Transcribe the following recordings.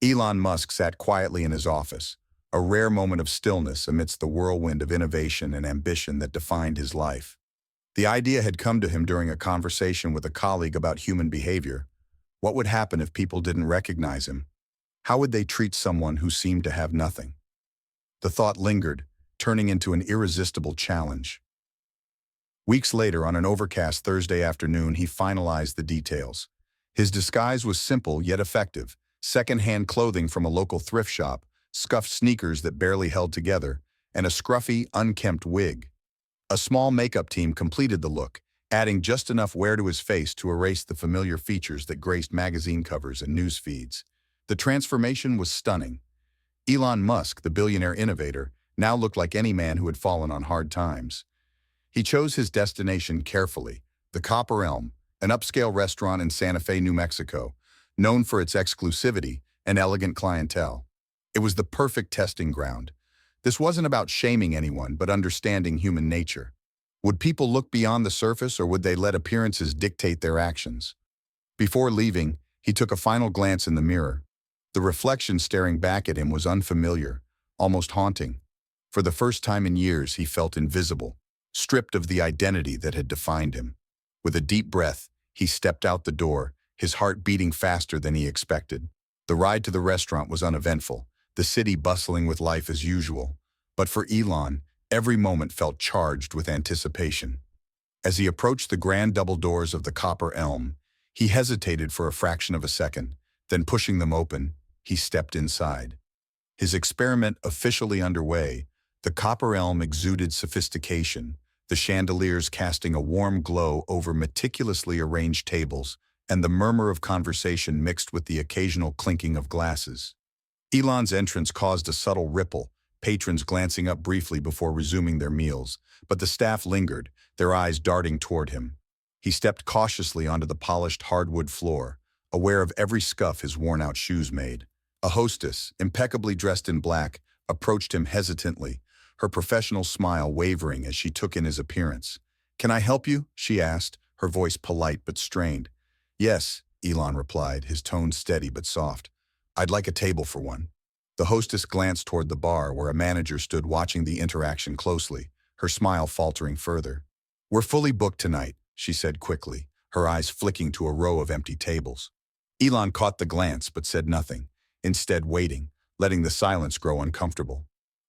Elon Musk sat quietly in his office, a rare moment of stillness amidst the whirlwind of innovation and ambition that defined his life. The idea had come to him during a conversation with a colleague about human behavior. What would happen if people didn't recognize him? How would they treat someone who seemed to have nothing? The thought lingered, turning into an irresistible challenge. Weeks later, on an overcast Thursday afternoon, he finalized the details. His disguise was simple yet effective: second-hand clothing from a local thrift shop, scuffed sneakers that barely held together, and a scruffy, unkempt wig. A small makeup team completed the look, adding just enough wear to his face to erase the familiar features that graced magazine covers and news feeds. The transformation was stunning. Elon Musk, the billionaire innovator, now looked like any man who had fallen on hard times. He chose his destination carefully: the Copper Elm, an upscale restaurant in Santa Fe, New Mexico, known for its exclusivity and elegant clientele. It was the perfect testing ground. This wasn't about shaming anyone, but understanding human nature. Would people look beyond the surface, or would they let appearances dictate their actions? Before leaving, he took a final glance in the mirror. The reflection staring back at him was unfamiliar, almost haunting. For the first time in years, he felt invisible, stripped of the identity that had defined him. With a deep breath, he stepped out the door, his heart beating faster than he expected. The ride to the restaurant was uneventful, the city bustling with life as usual. But for Elon, every moment felt charged with anticipation. As he approached the grand double doors of the Copper Elm, he hesitated for a fraction of a second. Then, pushing them open, he stepped inside. His experiment officially underway, the Copper Elm exuded sophistication, the chandeliers casting a warm glow over meticulously arranged tables, and the murmur of conversation mixed with the occasional clinking of glasses. Elon's entrance caused a subtle ripple, patrons glancing up briefly before resuming their meals, but the staff lingered, their eyes darting toward him. He stepped cautiously onto the polished hardwood floor, aware of every scuff his worn-out shoes made. A hostess, impeccably dressed in black, approached him hesitantly, her professional smile wavering as she took in his appearance. "Can I help you?" she asked, her voice polite but strained. "Yes," Elon replied, his tone steady but soft. "I'd like a table for one." The hostess glanced toward the bar where a manager stood watching the interaction closely, her smile faltering further. "We're fully booked tonight," she said quickly, her eyes flicking to a row of empty tables. Elon caught the glance but said nothing, instead waiting, letting the silence grow uncomfortable.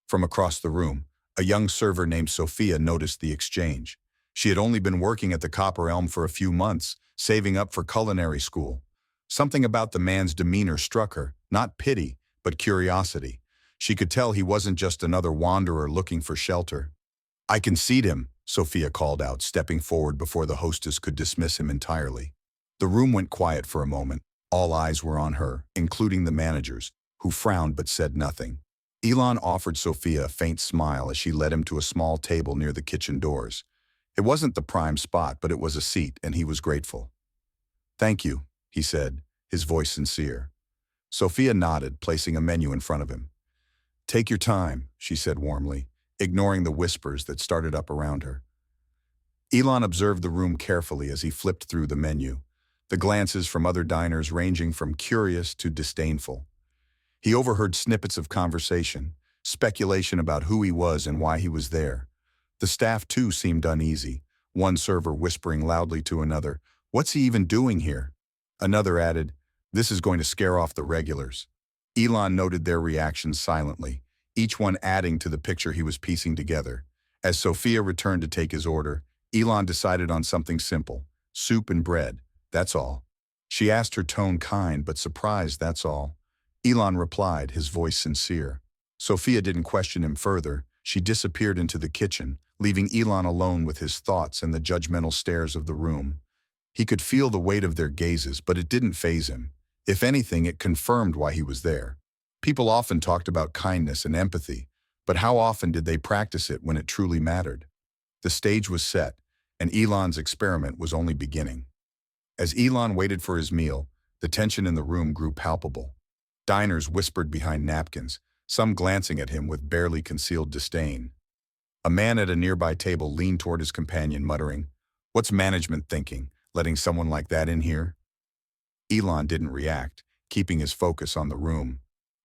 From across the room, a young server named Sophia noticed the exchange. She had only been working at the Copper Elm for a few months, saving up for culinary school. Something about the man's demeanor struck her, not pity, but curiosity. She could tell he wasn't just another wanderer looking for shelter. "I can seat him," Sophia called out, stepping forward before the hostess could dismiss him entirely. The room went quiet for a moment. All eyes were on her, including the managers, who frowned but said nothing. Elon offered Sophia a faint smile as she led him to a small table near the kitchen doors. It wasn't the prime spot, but it was a seat, and he was grateful. "Thank you," he said, his voice sincere. Sophia nodded, placing a menu in front of him. "Take your time," she said warmly, ignoring the whispers that started up around her. Elon observed the room carefully as he flipped through the menu, the glances from other diners ranging from curious to disdainful. He overheard snippets of conversation, speculation about who he was and why he was there. The staff too seemed uneasy, one server whispering loudly to another, "What's he even doing here?" Another added, "This is going to scare off the regulars." Elon noted their reactions silently, each one adding to the picture he was piecing together. As Sophia returned to take his order, Elon decided on something simple: soup and bread, that's all. She asked, her tone kind but surprised, "That's all?" Elon replied, his voice sincere. Sophia didn't question him further. She disappeared into the kitchen, leaving Elon alone with his thoughts and the judgmental stares of the room. He could feel the weight of their gazes, but it didn't faze him. If anything, it confirmed why he was there. People often talked about kindness and empathy, but how often did they practice it when it truly mattered? The stage was set, and Elon's experiment was only beginning. As Elon waited for his meal, the tension in the room grew palpable. Diners whispered behind napkins, some glancing at him with barely concealed disdain. A man at a nearby table leaned toward his companion, muttering, "What's management thinking, letting someone like that in here?" Elon didn't react. keeping his focus on the room.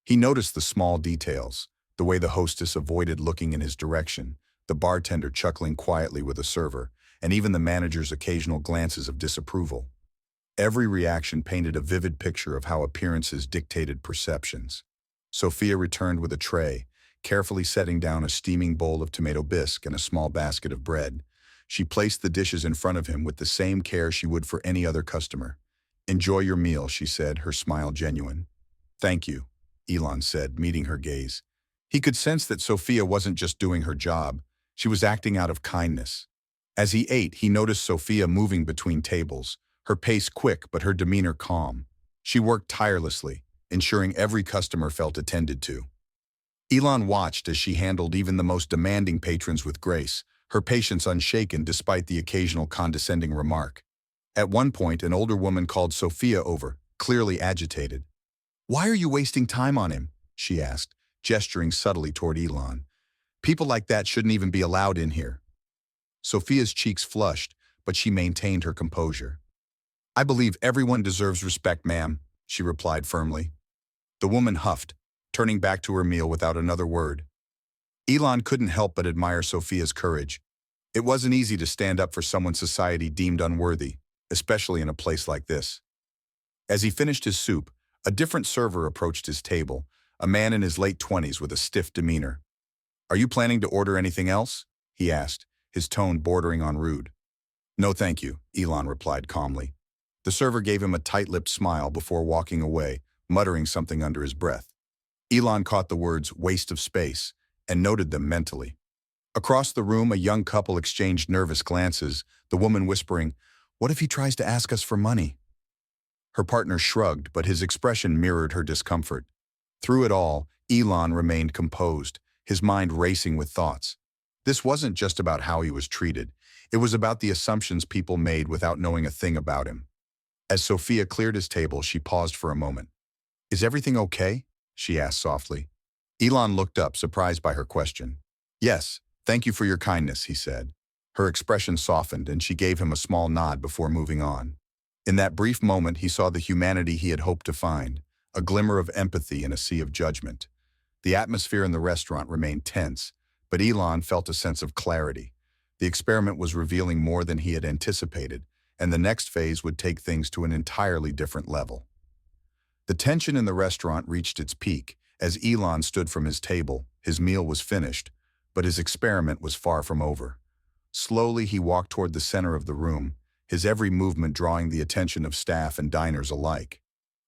He noticed the small details, the way the hostess avoided looking in his direction, the bartender chuckling quietly with a server, and even the manager's occasional glances of disapproval. Every reaction painted a vivid picture of how appearances dictated perceptions. Sophia returned with a tray, carefully setting down a steaming bowl of tomato bisque and a small basket of bread. She placed the dishes in front of him with the same care she would for any other customer. "Enjoy your meal," she said, her smile genuine. "Thank you," Elon said, meeting her gaze. He could sense that Sophia wasn't just doing her job, she was acting out of kindness. As he ate, he noticed Sophia moving between tables, her pace quick but her demeanor calm. She worked tirelessly, ensuring every customer felt attended to. Elon watched as she handled even the most demanding patrons with grace, her patience unshaken despite the occasional condescending remark. At one point, an older woman called Sophia over, clearly agitated. "Why are you wasting time on him?" she asked, gesturing subtly toward Elon. "People like that shouldn't even be allowed in here." Sophia's cheeks flushed, but she maintained her composure. "I believe everyone deserves respect, ma'am," she replied firmly. The woman huffed, turning back to her meal without another word. Elon couldn't help but admire Sophia's courage. It wasn't easy to stand up for someone society deemed unworthy, especially in a place like this. As he finished his soup, a different server approached his table, a man in his late 20s with a stiff demeanor. "Are you planning to order anything else?" he asked, his tone bordering on rude. "No, thank you," Elon replied calmly. The server gave him a tight-lipped smile before walking away, muttering something under his breath. Elon caught the words "waste of space" and noted them mentally. Across the room, a young couple exchanged nervous glances, the woman whispering, "What if he tries to ask us for money?" Her partner shrugged, but his expression mirrored her discomfort. Through it all, Elon remained composed, his mind racing with thoughts. This wasn't just about how he was treated. It was about the assumptions people made without knowing a thing about him. As Sophia cleared his table, she paused for a moment. "Is everything okay?" she asked softly. Elon looked up, surprised by her question. "Yes, thank you for your kindness," he said. Her expression softened, and she gave him a small nod before moving on. In that brief moment, he saw the humanity he had hoped to find, a glimmer of empathy in a sea of judgment. The atmosphere in the restaurant remained tense, but Elon felt a sense of clarity. The experiment was revealing more than he had anticipated, and the next phase would take things to an entirely different level. The tension in the restaurant reached its peak as Elon stood from his table. His meal was finished, but his experiment was far from over. Slowly, he walked toward the center of the room, his every movement drawing the attention of staff and diners alike.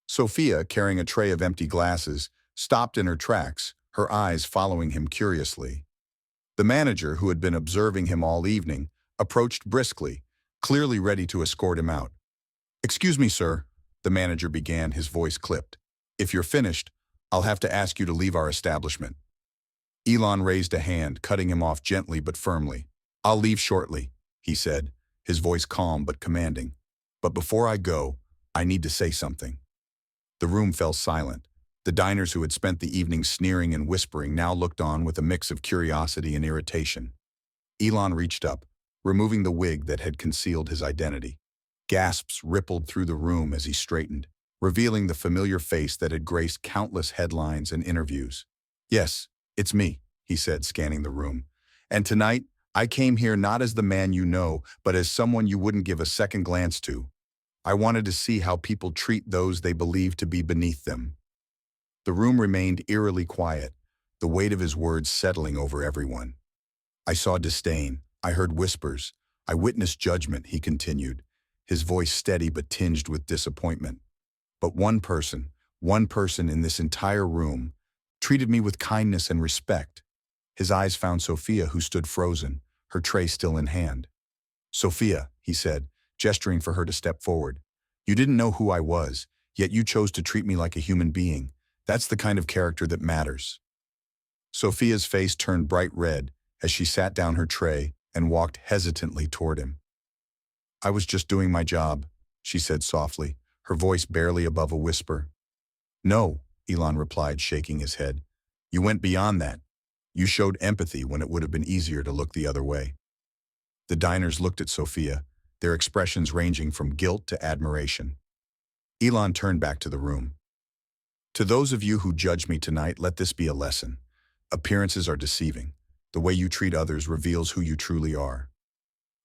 Sophia, carrying a tray of empty glasses, stopped in her tracks, her eyes following him curiously. The manager, who had been observing him all evening, approached briskly, clearly ready to escort him out. "Excuse me, sir," the manager began, his voice clipped. "If you're finished, I'll have to ask you to leave our establishment." Elon raised a hand, cutting him off gently but firmly. "I'll leave shortly," he said, his voice calm but commanding. "But before I go, I need to say something." The room fell silent. The diners who had spent the evening sneering and whispering now looked on with a mix of curiosity and irritation. Elon reached up, removing the wig that had concealed his identity. Gasps rippled through the room as he straightened, revealing the familiar face that had graced countless headlines and interviews. "Yes, it's me," he said, scanning the room. "And tonight, I came here not as the man you know, but as someone you wouldn't give a second glance to. I wanted to see how people treat those they believe to be beneath them." The room remained eerily quiet, the weight of his words settling over everyone. "I saw disdain. I heard whispers. I witnessed judgment," he continued, his voice steady but tinged with disappointment. "But one person in this entire room, treated me with kindness and respect." His eyes found Sophia, who stood frozen, her tray still in hand. "Sophia," he said, gesturing for her to step forward. "You didn't know who I was, yet you chose to treat me like a human being. That's the kind of character that matters." Sophia's face turned bright red as she sat down her tray and walked hesitantly toward him. "I was just doing my job," she said softly, her voice barely above a whisper. "No," Elon replied, shaking his head. "You went beyond that. You showed empathy when it would have been easier to look the other way." The diners looked at Sophia, their expressions ranging from guilt to admiration. Elon turned back to the room. To those of you who judge me tonight, let this be a lesson. Appearances are deceiving. The way you treat others reveals who you truly are.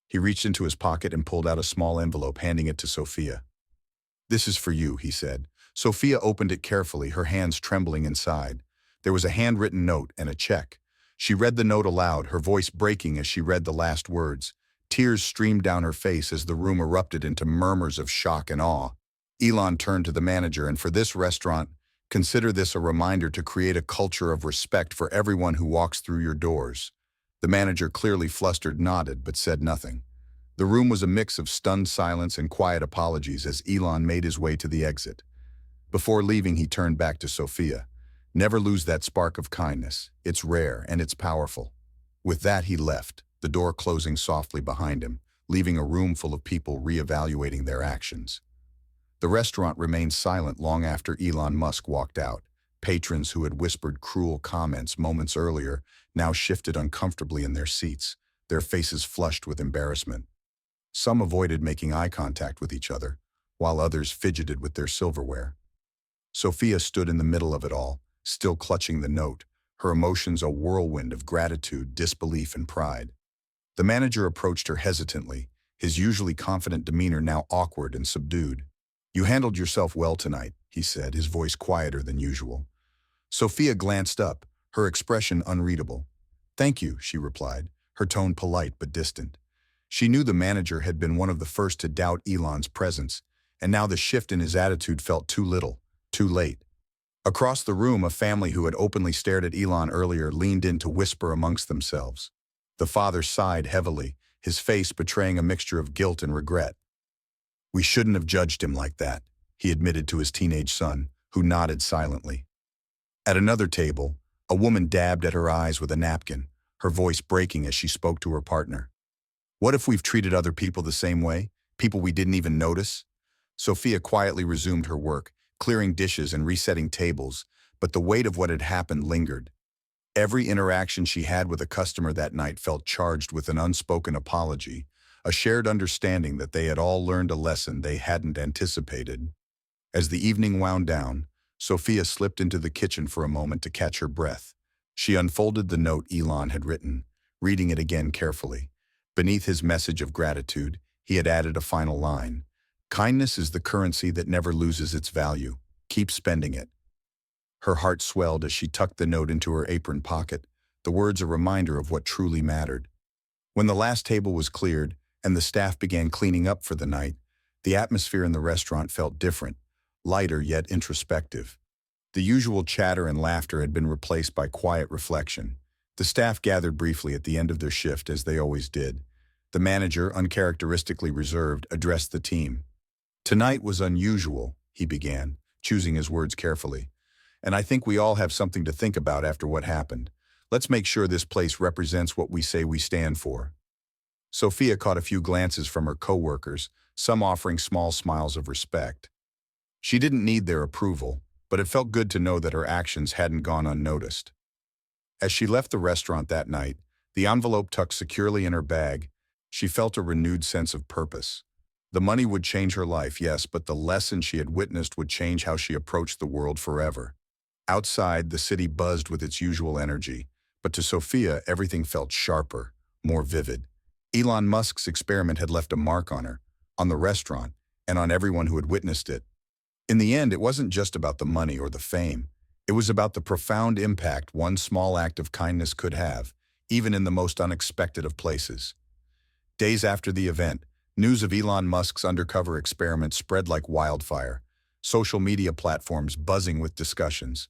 He reached into his pocket and pulled out a small envelope, handing it to Sophia. This is for you, he said. Sophia opened it carefully, her hands trembling inside. There was a handwritten note and a check. She read the note aloud, her voice breaking as she read the last words. Tears streamed down her face as the room erupted into murmurs of shock and awe. Elon turned to the manager, and for this restaurant, consider this a reminder to create a culture of respect for everyone who walks through your doors. The manager, clearly flustered, nodded but said nothing. The room was a mix of stunned silence and quiet apologies as Elon made his way to the exit. Before leaving, he turned back to Sophia. Never lose that spark of kindness. It's rare and it's powerful. With that, he left, the door closing softly behind him, leaving a room full of people reevaluating their actions. The restaurant remained silent long after Elon Musk walked out. Patrons who had whispered cruel comments moments earlier now shifted uncomfortably in their seats, their faces flushed with embarrassment. Some avoided making eye contact with each other, while others fidgeted with their silverware. Sophia stood in the middle of it all, still clutching the note, her emotions a whirlwind of gratitude, disbelief, and pride. The manager approached her hesitantly, his usually confident demeanor now awkward and subdued. You handled yourself well tonight, he said, his voice quieter than usual. Sophia glanced up, her expression unreadable. Thank you, she replied, her tone polite but distant. She knew the manager had been one of the first to doubt Elon's presence, and now the shift in his attitude felt too little, too late. Across the room, a family who had openly stared at Elon earlier leaned in to whisper amongst themselves. The father sighed heavily, his face betraying a mixture of guilt and regret. We shouldn't have judged him like that, he admitted to his teenage son, who nodded silently. At another table, a woman dabbed at her eyes with a napkin, her voice breaking as she spoke to her partner. What if we've treated other people the same way, people we didn't even notice? Sophia quietly resumed her work, clearing dishes and resetting tables, but the weight of what had happened lingered. Every interaction she had with a customer that night felt charged with an unspoken apology, a shared understanding that they had all learned a lesson they hadn't anticipated. As the evening wound down, Sophia slipped into the kitchen for a moment to catch her breath. She unfolded the note Elon had written, reading it again carefully. Beneath his message of gratitude, he had added a final line. Kindness is the currency that never loses its value. Keep spending it. Her heart swelled as she tucked the note into her apron pocket, the words a reminder of what truly mattered. When the last table was cleared and the staff began cleaning up for the night, the atmosphere in the restaurant felt different, lighter yet introspective. The usual chatter and laughter had been replaced by quiet reflection. The staff gathered briefly at the end of their shift, as they always did. The manager, uncharacteristically reserved, addressed the team. Tonight was unusual, he began, choosing his words carefully. And I think we all have something to think about after what happened. Let's make sure this place represents what we say we stand for. Sophia caught a few glances from her co-workers, some offering small smiles of respect. She didn't need their approval, but it felt good to know that her actions hadn't gone unnoticed. As she left the restaurant that night, the envelope tucked securely in her bag, she felt a renewed sense of purpose. The money would change her life, yes, but the lesson she had witnessed would change how she approached the world forever. Outside, the city buzzed with its usual energy, but to Sophia, everything felt sharper, more vivid. Elon Musk's experiment had left a mark on her, on the restaurant, and on everyone who had witnessed it. In the end, it wasn't just about the money or the fame. It was about the profound impact one small act of kindness could have, even in the most unexpected of places. Days after the event, news of Elon Musk's Undercover experiment spread like wildfire, social media platforms buzzing with discussions.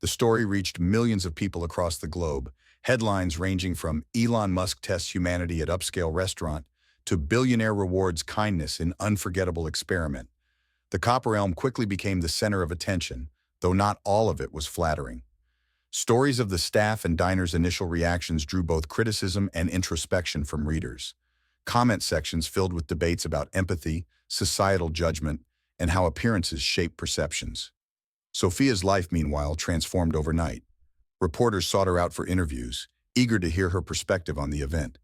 The story reached millions of people across the globe, headlines ranging from Elon Musk tests humanity at upscale restaurant to billionaire rewards kindness in unforgettable experiment. The Copper Elm quickly became the center of attention, though not all of it was flattering. Stories of the staff and diners' initial reactions drew both criticism and introspection from readers. Comment sections filled with debates about empathy, societal judgment, and how appearances shape perceptions. Sophia's life, meanwhile, transformed overnight. Reporters sought her out for interviews, eager to hear her perspective on the event.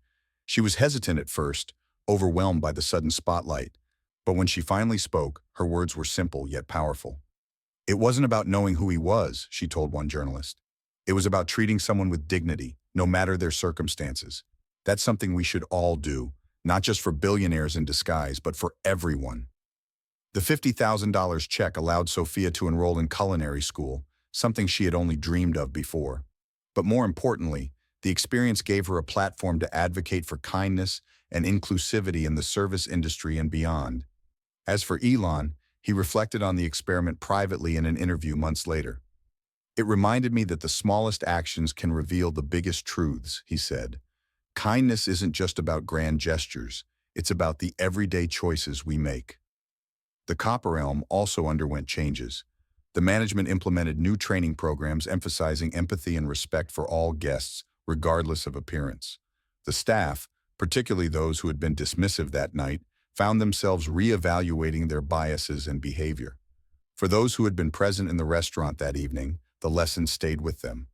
She was hesitant at first, overwhelmed by the sudden spotlight, but when she finally spoke, her words were simple yet powerful. It wasn't about knowing who he was, she told one journalist. It was about treating someone with dignity, no matter their circumstances. That's something we should all do, not just for billionaires in disguise, but for everyone. The $50,000 check allowed Sophia to enroll in culinary school, something she had only dreamed of before. But more importantly, the experience gave her a platform to advocate for kindness and inclusivity in the service industry and beyond. As for Elon, he reflected on the experiment privately in an interview months later. It reminded me that the smallest actions can reveal the biggest truths, he said. Kindness isn't just about grand gestures, it's about the everyday choices we make. The Copper Elm also underwent changes. The management implemented new training programs emphasizing empathy and respect for all guests, regardless of appearance. The staff, particularly those who had been dismissive that night, found themselves reevaluating their biases and behavior. For those who had been present in the restaurant that evening, the lesson stayed with them.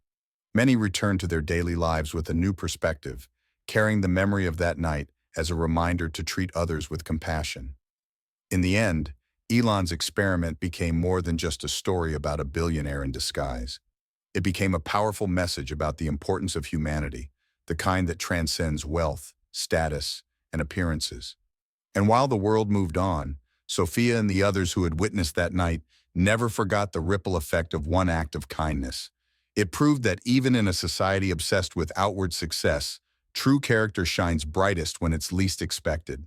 Many returned to their daily lives with a new perspective, carrying the memory of that night as a reminder to treat others with compassion. In the end, Elon's experiment became more than just a story about a billionaire in disguise. It became a powerful message about the importance of humanity, the kind that transcends wealth, status, and appearances. And while the world moved on, Sophia and the others who had witnessed that night never forgot the ripple effect of one act of kindness. It proved that even in a society obsessed with outward success, true character shines brightest when it's least expected.